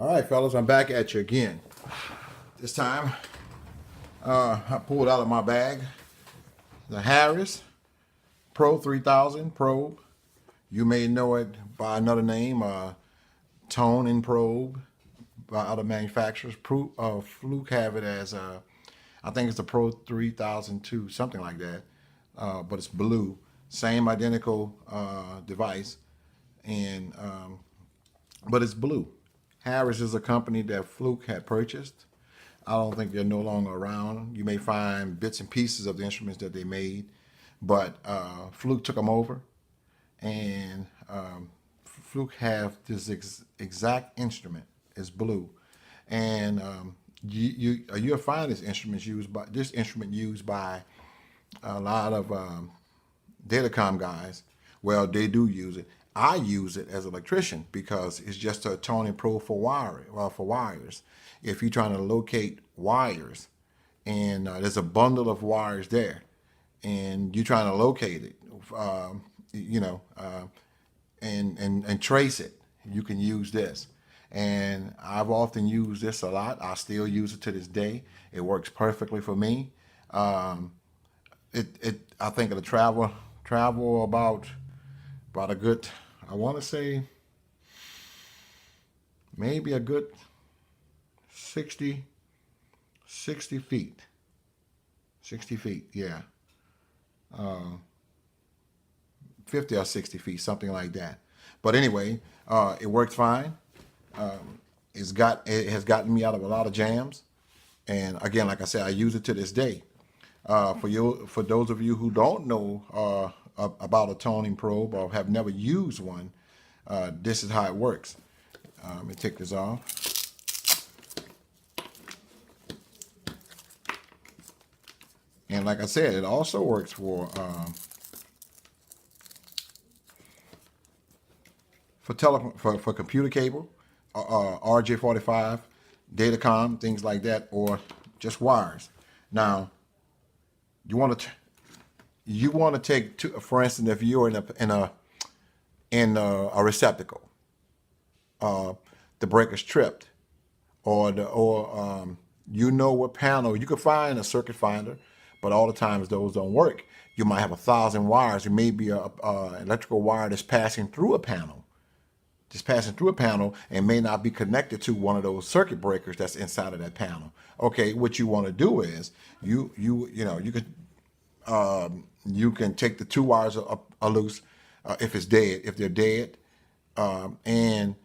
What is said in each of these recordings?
All right, fellas, I'm back at you again. This time, I pulled out of my bag the Harris Pro 3000 probe. You may know it by another name, tone and probe by other manufacturers. FLUKE have it as, I think it's the Pro 3002, something like that, but it's blue. Same identical device, and but it's blue. Harris is a company that FLUKE had purchased. I don't think they're no longer around. You may find bits and pieces of the instruments that they made, but FLUKE took them over, and FLUKE have this exact instrument. It's blue, and you'll find this instrument used by a lot of datacom guys. Well, they do use it. I use it as an electrician because it's just a toning probe for wires. If you're trying to locate wires, and there's a bundle of wires there, and you're trying to locate it, and trace it, you can use this. And I've often used this a lot. I still use it to this day. It works perfectly for me. I think it'll travel about a good, I want to say maybe a good 60 feet. 60 feet, yeah. 50 or 60 feet, something like that. But anyway, it worked fine. It has gotten me out of a lot of jams. And again, like I said, I use it to this day. For those of you who don't know about a toning probe or have never used one, this is how it works. Let me take this off. And like I said, it also works for computer cable, RJ45, datacom, things like that, or just wires. Now, you want to take, for instance, if you're in a receptacle, the breaker's tripped, or you know what panel. You can find a circuit finder, but all the times those don't work. You might have 1,000 wires. It may be a electrical wire that's passing through a panel. And may not be connected to one of those circuit breakers that's inside of that panel. Okay, what you want to do is you can take the two wires loose if they're dead, and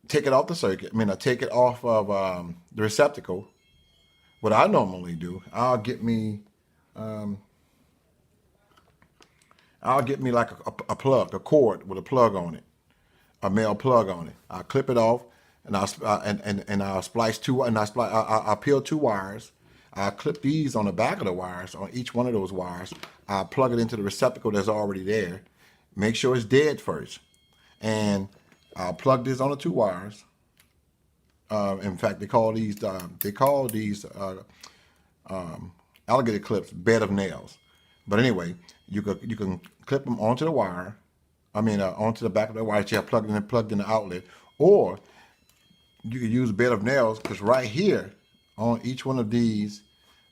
take it off the circuit. Take it off of the receptacle. What I normally do, I'll get me like a plug, a cord with a plug on it, a male plug on it. I'll clip it off, and I'll splice I'll peel two wires. I'll clip these on the back of the wires, on each one of those wires. I'll plug it into the receptacle that's already there. Make sure it's dead first, and I'll plug this on the two wires. In fact, they call these alligator clips bed of nails. But anyway, you can clip them onto the wire. Onto the back of the wire that you have plugged in the outlet, or you can use bed of nails, because right here on each one of these,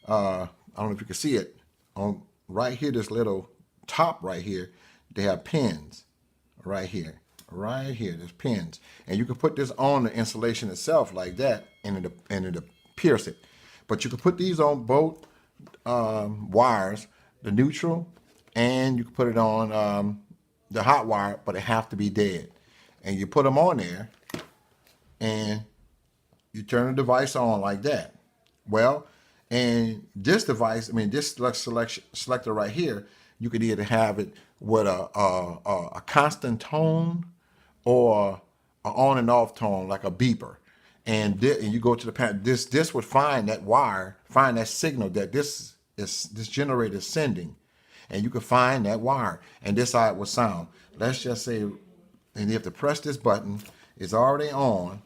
I don't know if you can see it, on right here, this little top right here, they have pins right here. Right here, there's pins, and you can put this on the insulation itself like that, and it'll pierce it. But you can put these on both wires, the neutral, and you can put it on the hot wire, but it have to be dead. And you put them on there, and you turn the device on like that. Well, and this device, this selector right here, you could either have it with a constant tone, or an on and off tone, like a beeper. And you go to the panel. This would find that signal that this generator is sending, and you can find that wire, and this how it would sound. Let's just say, and you have to press this button. It's already on,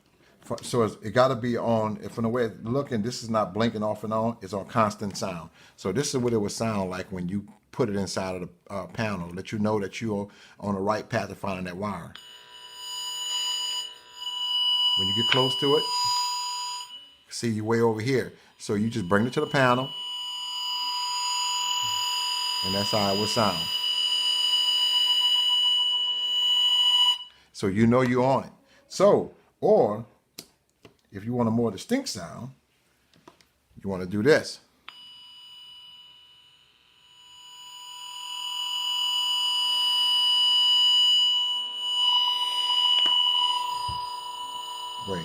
so it got to be on. From the way it's looking, this is not blinking off and on. It's on constant sound. So this is what it would sound like when you put it inside of the panel. Let you know that you're on the right path to finding that wire. When you get close to it, see you way over here. So you just bring it to the panel, and that's how it will sound. So you know you're on it. So, or if you want a more distinct sound, you want to do this. Wait.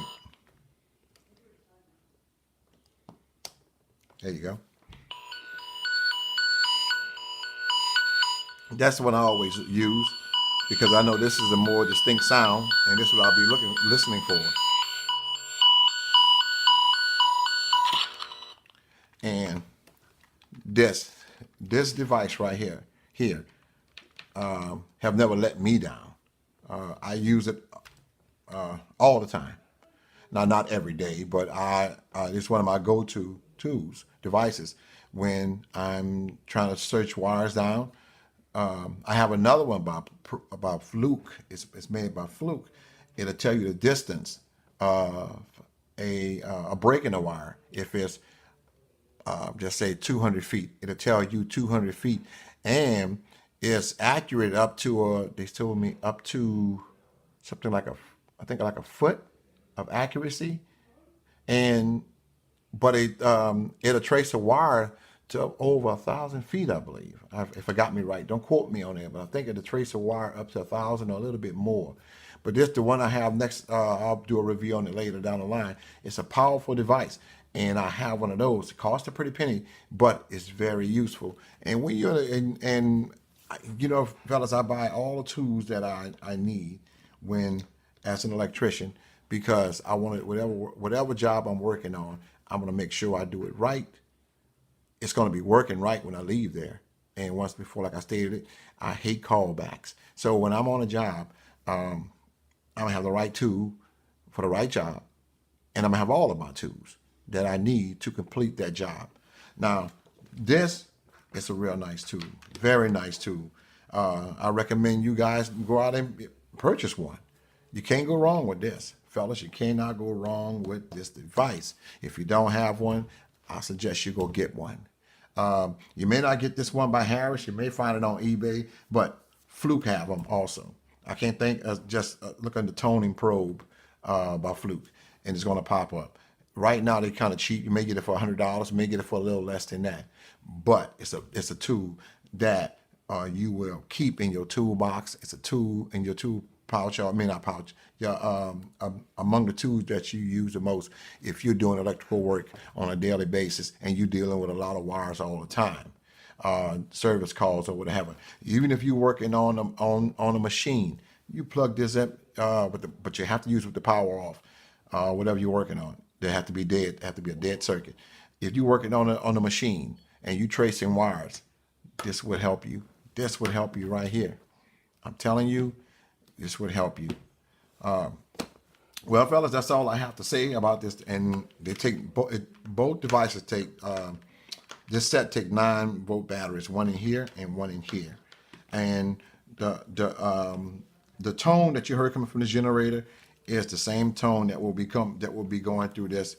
There you go. That's what I always use because I know this is a more distinct sound, and this is what I'll be listening for. And this device right here, have never let me down. I use it all the time. Now, not every day, but it's one of my go-to devices when I'm trying to search wires down. I have another one about FLUKE. It's made by FLUKE. It'll tell you the distance of a break in the wire. If it's just say 200 feet, it'll tell you 200 feet, and it's accurate up to they told me up to something like I think like a foot of accuracy, and but it'll trace a wire to over 1,000 feet, I believe. If I got me right, don't quote me on that, but I think it'll trace a wire up to 1,000 or a little bit more. But this the one I have next. I'll do a review on it later down the line. It's a powerful device, and I have one of those. It costs a pretty penny, but it's very useful. And when you're and you know, fellas, I buy all the tools that I need when as an electrician because I want it whatever job I'm working on. I'm gonna make sure I do it right. It's going to be working right when I leave there. And once before, like I stated it, I hate callbacks. So when I'm on a job, I'm going to have the right tool for the right job. And I'm going to have all of my tools that I need to complete that job. Now, this is a real nice tool. Very nice tool. I recommend you guys go out and purchase one. You can't go wrong with this. Fellas, you cannot go wrong with this device. If you don't have one, I suggest you go get one. You may not get this one by Harris. You may find it on eBay, but FLUKE have them also. I can't think just look on the toning probe by FLUKE, and it's going to pop up. Right now, they're kind of cheap. You may get it for $100. You may get it for a little less than that. But it's a tool that you will keep in your toolbox. It's a tool in your tool pouch, or I mean not pouch, yeah, among the tools that you use the most if you're doing electrical work on a daily basis and you're dealing with a lot of wires all the time, service calls or whatever. Even if you're working on a machine, you plug this in, but you have to use with the power off, whatever you're working on. They have to be dead. They have to be a dead circuit. If you're working on a machine and you're tracing wires, this would help you. This would help you right here. I'm telling you. This would help you. Well, fellas, that's all I have to say about this. And they take both devices take this set take 9-volt batteries, one in here and one in here. And the tone that you heard coming from this generator is the same tone that will be going through this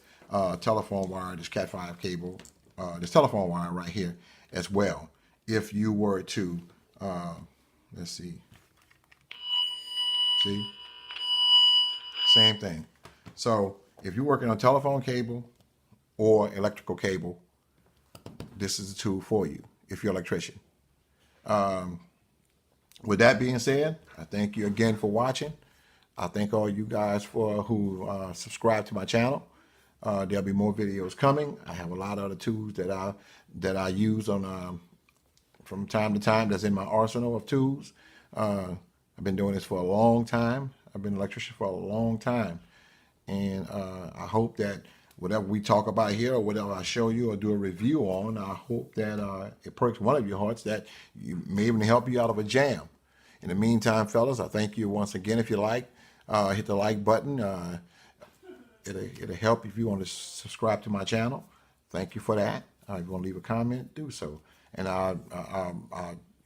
telephone wire, this Cat5 cable, this telephone wire right here as well. If you were to let's see. See? Same thing. So if you're working on telephone cable or electrical cable, this is a tool for you if you're an electrician. With that being said, I thank you again for watching. I thank all you guys who subscribe to my channel. There'll be more videos coming. I have a lot of other tools that I use on from time to time that's in my arsenal of tools. I've been doing this for a long time. I've been an electrician for a long time. And I hope that whatever we talk about here or whatever I show you or do a review on, I hope that it perks one of your hearts, that you may even help you out of a jam. In the meantime, fellas, I thank you once again. If you like, hit the like button. It'll help if you want to subscribe to my channel. Thank you for that. If you want to leave a comment, do so. And I'll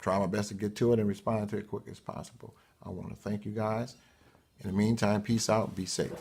try my best to get to it and respond to it as quick as possible. I want to thank you guys. In the meantime, peace out. Be safe.